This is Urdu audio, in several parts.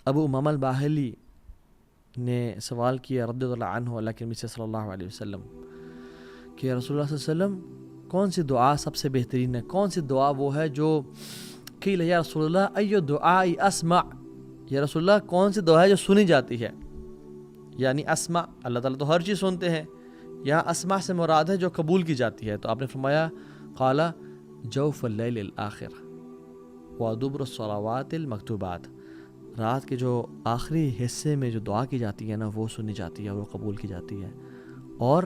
ابو امامہ الباہلی نے سوال کیا رضی اللہ عنہ اللہ کے نبی صلی اللہ علیہ وسلم کہ رسول اللہ صلی اللہ علیہ وسلم کون سی دعا سب سے بہترین ہے، کون سی دعا وہ ہے جو قیل یا رسول اللہ ایو دعائی اسمع، یا رسول اللہ کون سی دعا ہے جو سنی جاتی ہے، یعنی اسمع اللہ تعالیٰ تو ہر چیز سنتے ہیں، یہاں اسمع سے مراد ہے جو قبول کی جاتی ہے، تو آپ نے فرمایا قال جوف اللیل الآخر ودبر الصلوات المکتوبات، رات کے جو آخری حصے میں جو دعا کی جاتی ہے نا وہ سنی جاتی ہے اور وہ قبول کی جاتی ہے، اور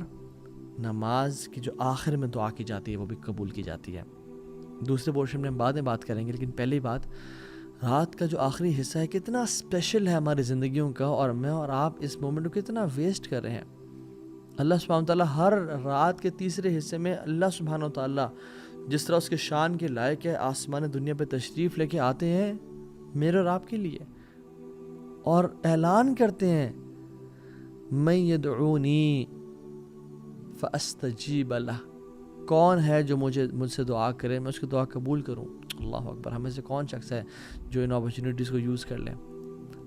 نماز کی جو آخر میں دعا کی جاتی ہے وہ بھی قبول کی جاتی ہے۔ دوسرے پورشن میں ہم بعد میں بات کریں گے، لیکن پہلی بات رات کا جو آخری حصہ ہے کتنا اسپیشل ہے ہماری زندگیوں کا، اور میں اور آپ اس مومنٹ کو کتنا ویسٹ کر رہے ہیں۔ اللہ سبحانہ وتعالیٰ ہر رات کے تیسرے حصے میں اللہ سبحانہ وتعالیٰ جس طرح اس کے شان کے لائق ہے آسمان دنیا پہ تشریف لے کے آتے ہیں میرے اور آپ کے لیے، اور اعلان کرتے ہیں من یدعونی فاستجیب لہ، کون ہے جو مجھ سے دعا کرے میں اس کی دعا قبول کروں۔ اللہ اکبر، ہمیں سے کون شخص ہے جو ان اپرچونیٹیز کو یوز کر لے۔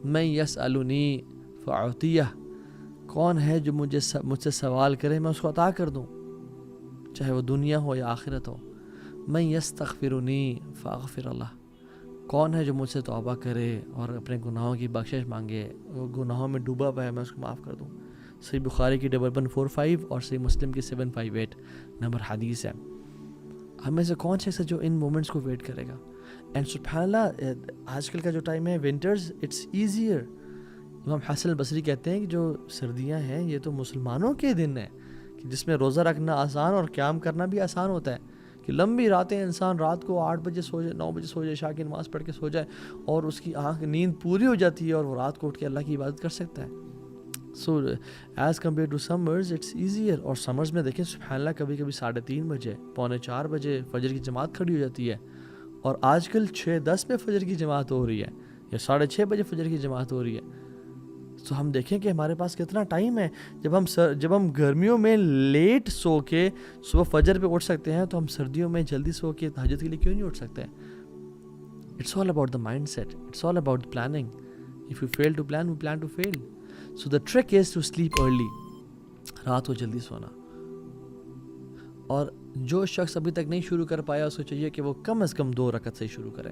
من یسألنی فاعطیہ، کون ہے جو مجھ سے سوال کرے میں اس کو عطا کر دوں، چاہے وہ دنیا ہو یا آخرت ہو۔ من یستغفرنی فاغفر اللہ، کون ہے جو مجھ سے توبہ کرے اور اپنے گناہوں کی بخشش مانگے، وہ گناہوں میں ڈوبا ہوا ہے میں اس کو معاف کر دوں۔ صحیح بخاری کی 1145 اور صحیح مسلم کی 758 نمبر حدیث ہے۔ ہمیں سے کون شخص ہے جو ان مومنٹس کو ویٹ کرے گا؟ اینڈ سبحان اللہ، آج کل کا جو ٹائم ہے ونٹرز اٹس ایزیئر۔ امام حسن البصری کہتے ہیں کہ جو سردیاں ہیں یہ تو مسلمانوں کے دن ہیں کہ جس میں روزہ رکھنا آسان اور قیام کرنا بھی آسان ہوتا ہے، کہ لمبی راتیں انسان رات کو 8 بجے سو جائے، 9 بجے سو جائے، عشاء کی نماز پڑھ کے سو جائے اور اس کی نیند پوری ہو جاتی ہے اور وہ رات کو اٹھ کے اللہ کی عبادت کر سکتا ہے۔ So as compare to summers it's easier. اور سمرز میں دیکھیں سبحان اللہ کبھی کبھی 3:30 بجے، 3:45 بجے فجر کی جماعت کھڑی ہو جاتی ہے، اور آج کل 6:10 میں فجر کی جماعت ہو رہی ہے یا 6:30 بجے فجر کی جماعت ہو رہی ہے۔ تو ہم دیکھیں کہ ہمارے پاس کتنا ٹائم ہے۔ جب ہم گرمیوں میں لیٹ سو کے صبح فجر پہ اٹھ سکتے ہیں تو ہم سردیوں میں جلدی سو کے تہجد کے لیے کیوں نہیں اٹھ سکتے؟ It's all about the mindset, it's all about planning. If you fail to plan, we plan to fail. So the trick is to sleep early, رات کو جلدی سونا۔ اور جو شخص ابھی تک نہیں شروع کر پایا اس کو چاہیے کہ وہ کم از کم 2 رکعت سے شروع کرے،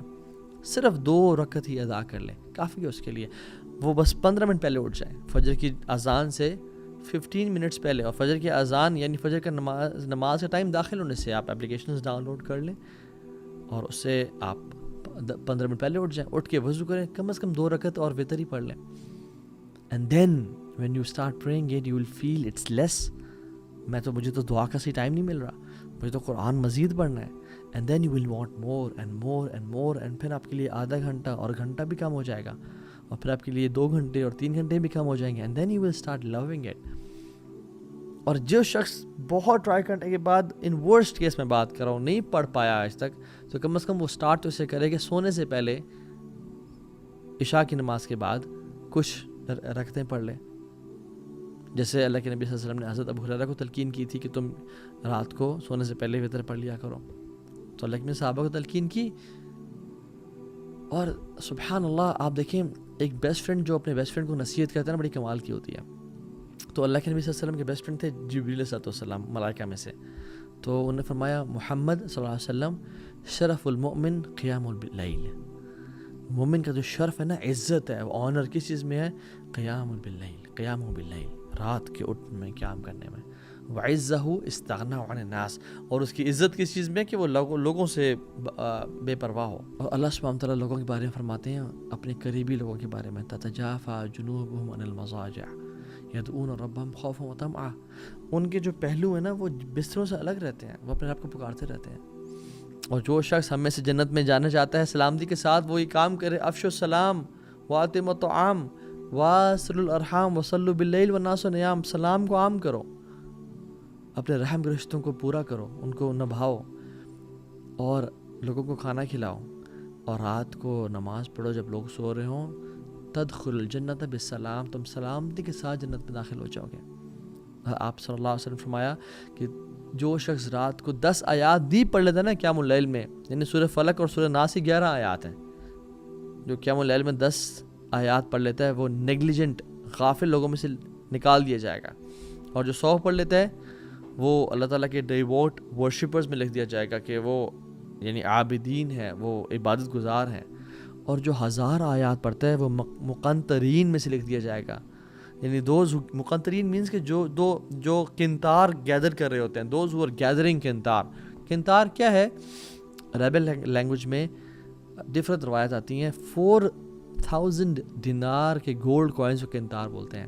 صرف 2 رکعت ہی ادا کر لیں، کافی ہے اس کے لیے۔ وہ بس 15 منٹ پہلے اٹھ جائیں، فجر کی اذان سے 15 منٹس پہلے، اور فجر کی اذان یعنی فجر کا نماز کا ٹائم داخل ہونے سے آپ اپلیکیشنز ڈاؤن لوڈ کر لیں اور اس سے آپ 15 منٹ پہلے اٹھ جائیں، اٹھ کے وضو کریں، کم از کم 2 رکعت اور وتر ہی پڑھ لیں۔ And then when you start praying it you will feel it's less, مجھے تو دعا کا صحیح ٹائم نہیں مل رہا، مجھے تو قرآن مزید پڑھنا ہے۔ And then you will want more and more and more, and پھر آپ کے لیے آدھا گھنٹہ اور گھنٹہ بھی کم ہو جائے گا، اور پھر آپ کے لیے 2 گھنٹے اور 3 گھنٹے بھی کم ہو جائیں گے۔ And then you will start loving it. اور جو شخص بہت ٹرائی کرنے کے بعد، ان ورسٹ کیس میں بات کر رہا ہوں، نہیں پڑھ پایا آج تک، تو کم از کم وہ اسٹارٹ تو اسے کرے کہ سونے سے پہلے عشاء کی نماز کے بعد کچھ رکعتیں پڑھ لیں، جیسے اللہ کے نبی صلی اللہ علیہ وسلم نے حضرت ابو ہریرہ کو تلقین کی تھی کہ تم رات کو سونے سے پہلے وتر پڑھ لیا کرو، تو اللہ کے صحابہ کو تلقین کی۔ اور سبحان اللہ، آپ دیکھیں ایک بیسٹ فرینڈ جو اپنے بیسٹ فرینڈ کو نصیحت کرتا ہے نا، بڑی کمال کی ہوتی ہے۔ تو اللہ کے نبی صلی اللہ علیہ وسلم کے بیسٹ فرینڈ تھے جبریل علیہ السلام، ملائکہ میں سے، تو انہوں نے فرمایا محمد صلی اللہ علیہ وسلم شرف المؤمن قیام اللیل، مومن کا جو شرف ہے نا، عزت ہے، آنر کس چیز میں ہے؟ قیام باللیل، رات کے اٹھنے میں، قیام کرنے میں۔ وعزہ استغنا عن الناس، اور اس کی عزت کس چیز میں؟ کہ وہ لوگوں سے بے پرواہ ہو۔ اور اللہ سبحانہ وتعالیٰ لوگوں کے بارے میں فرماتے ہیں، اپنے قریبی لوگوں کے بارے میں، تتجافى جنوبهم عن المضاجع يدعون ربهم خوفا وطمعا، ان کے جو پہلو ہیں نا وہ بستروں سے الگ رہتے ہیں، وہ اپنے آپ کو پکارتے رہتے ہیں۔ اور جو شخص ہم میں سے جنت میں جانا چاہتا ہے سلامتی کے ساتھ وہی کام کرے، افشوا السلام واطعموا الطعام واصلوا الارحام وصلوا باللیل والناس نیام، سلام کو عام کرو، اپنے رحم کے رشتوں کو پورا کرو، ان کو نبھاؤ اور لوگوں کو کھانا کھلاؤ، اور رات کو نماز پڑھو جب لوگ سو رہے ہوں۔ تدخل الجنت بالسلام، تم سلامتی کے ساتھ جنت میں داخل ہو جاؤ گے۔ آپ صلی اللہ علیہ وسلم فرمایا کہ جو شخص رات کو 10 آیات بھی پڑھ لیتا ہے نا قیام اللیل میں، یعنی سورہ فلق اور سورہ ناس کی 11 آیات ہیں، جو قیام اللیل میں 10 آیات پڑھ لیتا ہے وہ نیگلیجنٹ غافل لوگوں میں سے نکال دیا جائے گا، اور جو 100 پڑھ لیتا ہے وہ اللہ تعالیٰ کے ڈیووٹ ورشپرز میں لکھ دیا جائے گا کہ وہ یعنی عابدین ہے، وہ عبادت گزار ہیں، اور جو 1000 آیات پڑھتا ہے وہ مقنطرین میں سے لکھ دیا جائے گا، یعنی دوز مقنطرین مینس کہ جو کنتار گیدر کر رہے ہوتے ہیں، دوز ہو آر گیدرنگ کنتار۔ کنتار کیا ہے؟ عربی لینگویج میں ڈفرنٹ روایت آتی ہیں، 4000 دینار کے گولڈ کوائنز کو کنتار بولتے ہیں،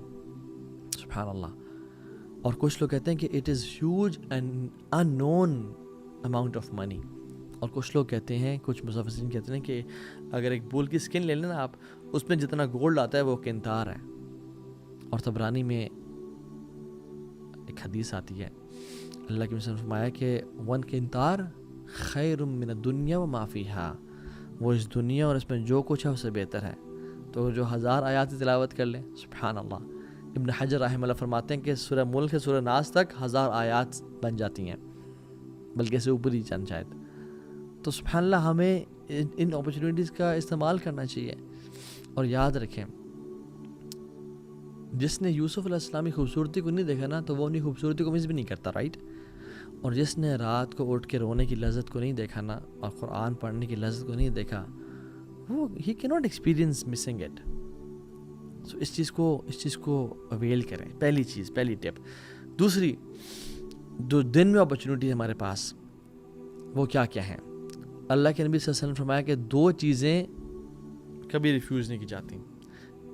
سبحان اللہ۔ اور کچھ لوگ کہتے ہیں کہ it is huge and unknown amount of money, اور کچھ لوگ کہتے ہیں، کچھ مفسرین کہتے ہیں کہ اگر ایک بول کی سکن لے لیں نا آپ، اس میں جتنا گولڈ آتا ہے وہ کنتار ہے۔ اور طبرانی میں ایک حدیث آتی ہے، اللہ کے رسول نے فرمایا کہ 1 کنتار خیر من الدنیا و ما فیہا، وہ اس دنیا اور اس میں جو کچھ ہے اس سے بہتر ہے۔ تو جو 1000 آیات کی تلاوت کر لیں، سبحان اللہ۔ ابن حجر رحمہ اللہ فرماتے ہیں کہ سورہ ملک سے سورہ ناس تک 1000 آیات بن جاتی ہیں، بلکہ اسے اوپر ہی چند شاید۔ تو سبحان اللہ، ہمیں ان اپرچونیٹیز کا استعمال کرنا چاہیے۔ اور یاد رکھیں، جس نے یوسف علیہ السلام کی خوبصورتی کو نہیں دیکھا نا، تو وہ اپنی خوبصورتی کو مس بھی نہیں کرتا، رائٹ؟ اور جس نے رات کو اٹھ کے رونے کی لذت کو نہیں دیکھا نا، اور قرآن پڑھنے کی لذت کو نہیں دیکھا، وہ ہی کی ناٹ ایکسپیرینس مسنگ اٹ۔ سو اس چیز کو اویل کریں، پہلی ٹپ۔ دوسری، جو دن میں اپرچونیٹی ہے ہمارے پاس، وہ کیا کیا ہیں؟ اللہ کے نبی صلی اللہ علیہ وسلم نے فرمایا کہ 2 چیزیں کبھی ریفیوز نہیں کی جاتی،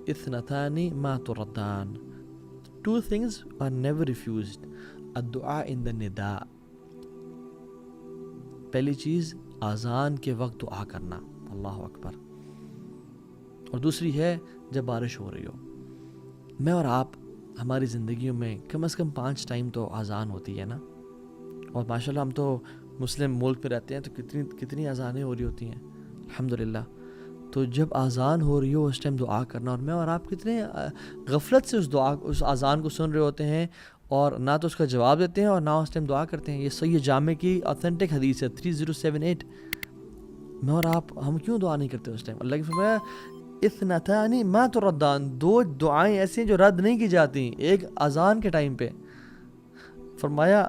اثنتان ما تردان، 2 things are never refused، الدعاء عند النداء، پہلی چیز اذان کے وقت دعا کرنا، اللہ اکبر، اور دوسری ہے جب بارش ہو رہی ہو۔ میں اور آپ ہماری زندگیوں میں کم از کم 5 ٹائم تو اذان ہوتی ہے نا، اور ماشاءاللہ ہم تو مسلم ملک میں رہتے ہیں، تو کتنی اذانیں ہو رہی ہوتی ہیں، الحمدللہ۔ تو جب اذان ہو رہی ہو اس ٹائم دعا کرنا، اور میں اور آپ کتنے غفلت سے اس اذان کو سن رہے ہوتے ہیں، اور نہ تو اس کا جواب دیتے ہیں اور نہ اس ٹائم دعا کرتے ہیں۔ یہ صحیح جامع کی اوتھینٹک حدیث ہے 3078۔ میں اور آپ ہم کیوں دعا نہیں کرتے اس ٹائم؟ اللہ کی فرمایا اثنتان ما تردان، 2 دعائیں ایسی ہیں جو رد نہیں کی جاتی۔ ایک اذان کے ٹائم پہ فرمایا،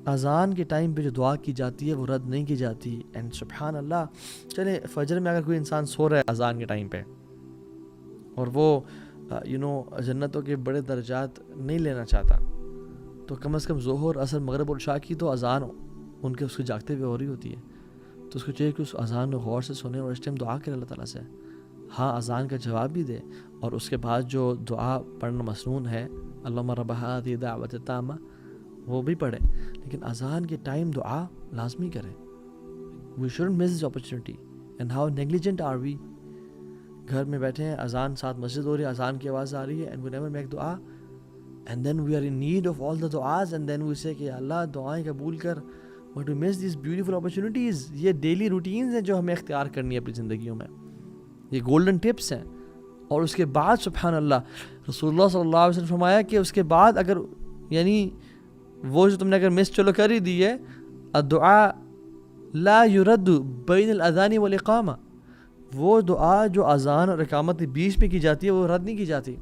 اذان کے ٹائم پہ جو دعا کی جاتی ہے وہ رد نہیں کی جاتی۔ اینڈ سبحان اللہ، چلے فجر میں اگر کوئی انسان سو رہا ہے اذان کے ٹائم پہ، اور وہ جنتوں کے بڑے درجات نہیں لینا چاہتا، تو کم از کم ظہر، عصر، مغرب اور عشاء کی تو اذان ان کے اس کو جاگتے ہوئے ہو رہی ہوتی ہے، تو اس کو چاہیے کہ اس اذان کو غور سے سنے اور اس ٹائم دعا کرے اللہ تعالیٰ سے۔ ہاں، اذان کا جواب بھی دے، اور اس کے بعد جو دعا پڑھنا مسنون ہے، اللہم رب ہذہ الدعوۃ التامہ، وہ بھی پڑھیں، لیکن اذان کے ٹائم دعا لازمی کریں۔ We shouldn't miss this opportunity, and how negligent are we. گھر میں بیٹھے ہیں، اذان ساتھ مسجد ہو رہی ہے، اذان کی آواز آ رہی ہے، اینڈ وی نیور میک دعا، and then we are in need of all the دعاز، اینڈ دین وی سے کہ اللہ دعائیں قبول کر، but we miss these beautiful opportunities. یہ ڈیلی روٹینز ہیں جو ہمیں اختیار کرنی ہے اپنی زندگیوں میں، یہ گولڈن ٹپس ہیں۔ اور اس کے بعد سبحان اللہ، رسول اللہ صلی اللہ علیہ وسلم فرمایا کہ اس کے بعد اگر یعنی وہ جو تم نے اگر مس چلو کر ہی دی ہے، الدعاء لا يرد بین الاذان والاقامہ، وہ دعا جو اذان اور اقامت کے بیچ میں کی جاتی ہے وہ رد نہیں کی جاتی،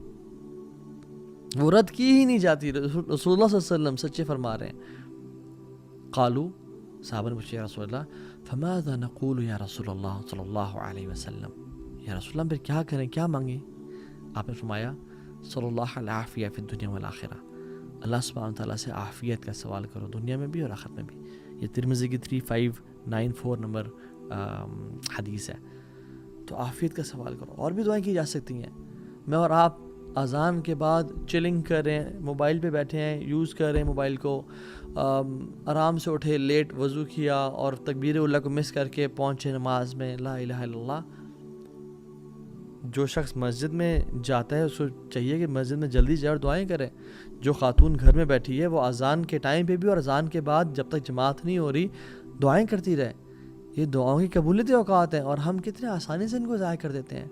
وہ رد کی ہی نہیں جاتی۔ رسول اللہ صلی اللہ علیہ وسلم سچے فرما رہے ہیں۔ قالو، صحابہ نے پوچھا یا رسول اللہ فماذا نقول یا رسول اللہ صلی اللہ علیہ وسلم، یا رسول اللہ پھر کیا کریں، کیا مانگیں؟ آپ نے فرمایا صلی اللہ العافیہ فی الدنیا والآخرہ، اللہ سبحانہ تعالیٰ سے عافیت کا سوال کرو، دنیا میں بھی اور آخرت میں بھی۔ یہ ترمذی کی 3594 نمبر حدیث ہے۔ تو عافیت کا سوال کرو، اور بھی دعائیں کی جا سکتی ہیں۔ میں اور آپ اذان کے بعد چلنگ کر رہے ہیں، موبائل پہ بیٹھے ہیں، یوز کر رہے ہیں موبائل کو، آرام سے اٹھے، لیٹ وضو کیا اور تکبیر اللہ کو مس کر کے پہنچے نماز میں، لا الہ الا اللہ۔ جو شخص مسجد میں جاتا ہے اس کو چاہیے کہ مسجد میں جلدی جائے اور دعائیں کرے۔ جو خاتون گھر میں بیٹھی ہے وہ اذان کے ٹائم پہ بھی اور اذان کے بعد جب تک جماعت نہیں ہو رہی دعائیں کرتی رہے۔ یہ دعاؤں کی قبولیت اوقات ہیں، اور ہم کتنے آسانی سے ان کو ضائع کر دیتے ہیں۔